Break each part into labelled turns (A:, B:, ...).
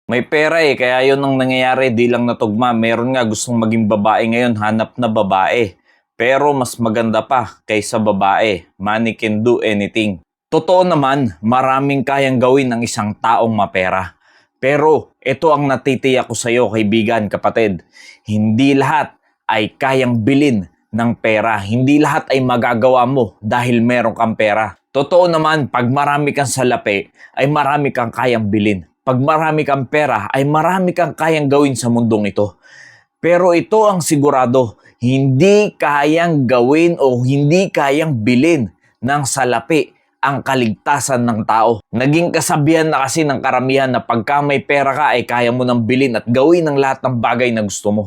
A: May pera kaya yun ang nangyayari, di lang natugma. Meron nga gustong maging babae ngayon, hanap na babae. Pero mas maganda pa kaysa babae. Money can do anything. Totoo naman, maraming kayang gawin ng isang taong mapera. Pero ito ang natitiyak ko sa iyo, kaibigan, kapatid. Hindi lahat ay kayang bilin ng pera. Hindi lahat ay magagawa mo dahil meron kang pera. Totoo naman, pag marami kang salapi, ay marami kang kayang bilin. Pag marami kang pera, ay marami kang kayang gawin sa mundong ito. Pero ito ang sigurado, hindi kayang gawin o hindi kayang bilin ng salapi ang kaligtasan ng tao. Naging kasabihan na kasi ng karamihan na pagka may pera ka ay kaya mo nang bilin at gawin ang lahat ng bagay na gusto mo.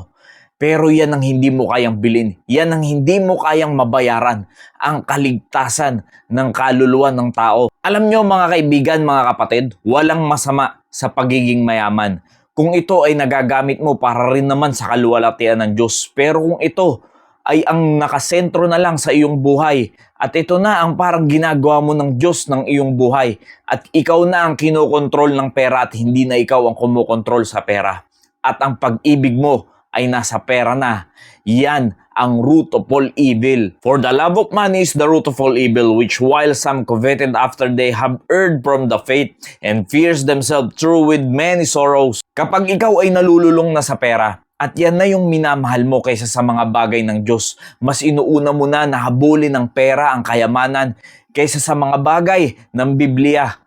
A: Pero yan ang hindi mo kayang bilin. Yan ang hindi mo kayang mabayaran. Ang kaligtasan ng kaluluwa ng tao. Alam nyo mga kaibigan, mga kapatid, walang masama sa pagiging mayaman. Kung ito ay nagagamit mo para rin naman sa kaluwalhatian ng Diyos. Pero kung ito ay ang nakasentro na lang sa iyong buhay at ito na ang parang ginagawa mo ng Diyos ng iyong buhay at ikaw na ang kinokontrol ng pera at hindi na ikaw ang kumukontrol sa pera. At ang pag-ibig mo ay nasa pera na. Yan ang root of all evil. For the love of money is the root of all evil, which while some coveted after they have erred from the faith and fears themselves through with many sorrows. Kapag ikaw ay nalululong na sa pera, at yan na yung minamahal mo kaysa sa mga bagay ng Diyos, mas inuuna mo na nahabulin ng pera ang kayamanan kaysa sa mga bagay ng Biblia.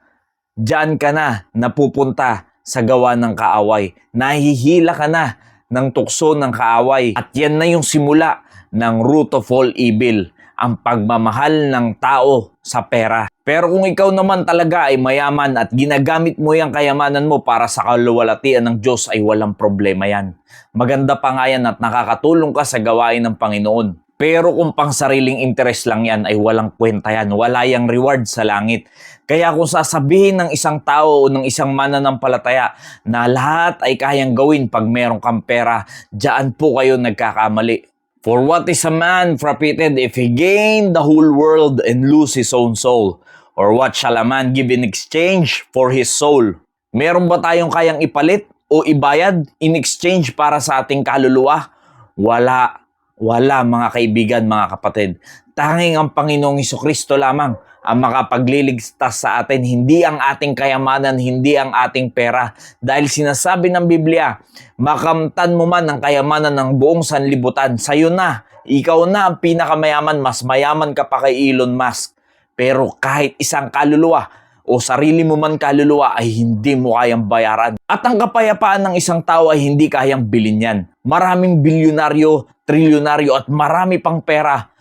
A: Diyan ka na napupunta sa gawa ng kaaway. Nahihila ka na ng tukso ng kaaway. At yan na yung simula ng root of all evil, ang pagmamahal ng tao sa pera. Pero kung ikaw naman talaga ay mayaman at ginagamit mo yung kayamanan mo para sa kaluwalhatian ng Diyos, ay walang problema yan. Maganda pa nga yan at nakakatulong ka sa gawain ng Panginoon. Pero kung pang sariling interest lang yan, ay walang kwenta yan. Wala yang reward sa langit. Kaya kung sasabihin ng isang tao o ng isang mananampalataya na lahat ay kayang gawin pag meron kang pera, diyan po kayo nagkakamali. For what is a man profited if he gain the whole world and lose his own soul? Or what shall a man give in exchange for his soul? Meron ba tayong kayang ipalit o ibayad in exchange para sa ating kaluluwa? Wala. Wala mga kaibigan, mga kapatid. Tanging ang Panginoong Hesukristo lamang ang makapagliligtas sa atin, hindi ang ating kayamanan, hindi ang ating pera. Dahil sinasabi ng Biblia, makamtan mo man ang kayamanan ng buong sanlibutan, sa'yo na, ikaw na ang pinakamayaman, mas mayaman ka pa kay Elon Musk. Pero kahit isang kaluluwa o sarili mo man kaluluwa ay hindi mo kayang bayaran. At ang kapayapaan ng isang tao ay hindi kayang bilhin yan. Maraming bilyonaryo, trilyonaryo at marami pang pera,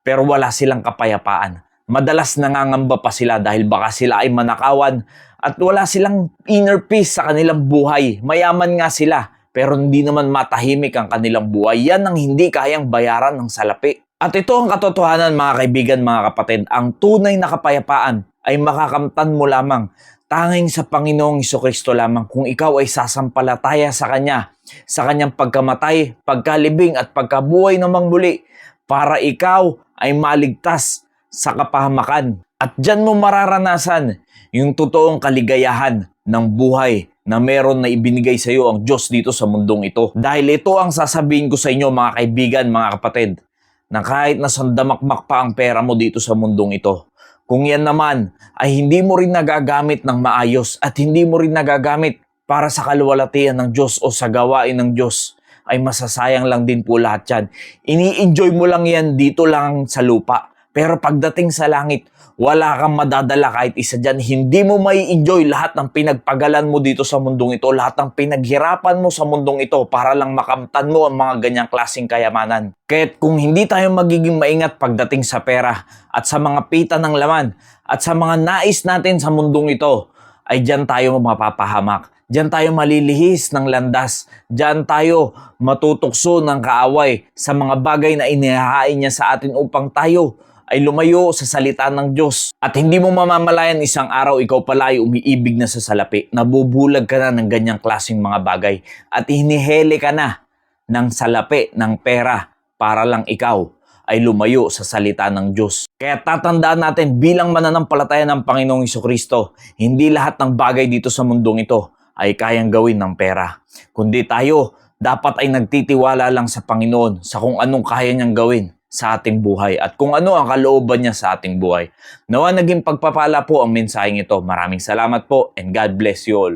A: pero wala silang kapayapaan. Madalas nangangamba pa sila dahil baka sila ay manakawan at wala silang inner peace sa kanilang buhay. Mayaman nga sila, pero hindi naman matahimik ang kanilang buhay. Yan ang hindi kayang bayaran ng salapi. At ito ang katotohanan mga kaibigan, mga kapatid. Ang tunay na kapayapaan ay makakamtan mo lamang tanging sa Panginoong Hesukristo lamang kung ikaw ay sasampalataya sa Kanya, sa Kanyang pagkamatay, pagkalibing at pagkabuhay namang muli para ikaw ay maligtas sa kapahamakan. At dyan mo mararanasan yung totoong kaligayahan ng buhay na meron na ibinigay sa iyo ang Diyos dito sa mundong ito. Dahil ito ang sasabihin ko sa inyo mga kaibigan, mga kapatid, na kahit na sandamakmak pa ang pera mo dito sa mundong ito, kung yan naman ay hindi mo rin nagagamit ng maayos at hindi mo rin nagagamit para sa kaluwalhatian ng Diyos o sa gawain ng Diyos, ay masasayang lang din po lahat yan. Ini-enjoy mo lang yan dito lang sa lupa. Pero pagdating sa langit, wala kang madadala kahit isa dyan. Hindi mo may enjoy lahat ng pinagpagalan mo dito sa mundong ito, lahat ng pinaghirapan mo sa mundong ito para lang makamtan mo ang mga ganyang klaseng kayamanan. Kaya't kung hindi tayo magiging maingat pagdating sa pera at sa mga pita ng laman at sa mga nais natin sa mundong ito, ay dyan tayo mapapahamak. Diyan tayo malilihis ng landas. Diyan tayo matutukso ng kaaway sa mga bagay na inihahain niya sa atin upang tayo ay lumayo sa salita ng Diyos. At hindi mo mamamalayan isang araw ikaw pala ay umiibig na sa salapi. Nabubulag ka na ng ganyang klaseng mga bagay. At hinihele ka na ng salapi, ng pera para lang ikaw ay lumayo sa salita ng Diyos. Kaya tatandaan natin bilang mananampalataya ng Panginoong Hesukristo, hindi lahat ng bagay dito sa mundong ito ay kayang gawin ng pera. Kundi tayo, dapat ay nagtitiwala lang sa Panginoon sa kung anong kaya niyang gawin sa ating buhay at kung ano ang kalooban niya sa ating buhay. Nawa naging pagpapala po ang mensaheng ito. Maraming salamat po and God bless you all.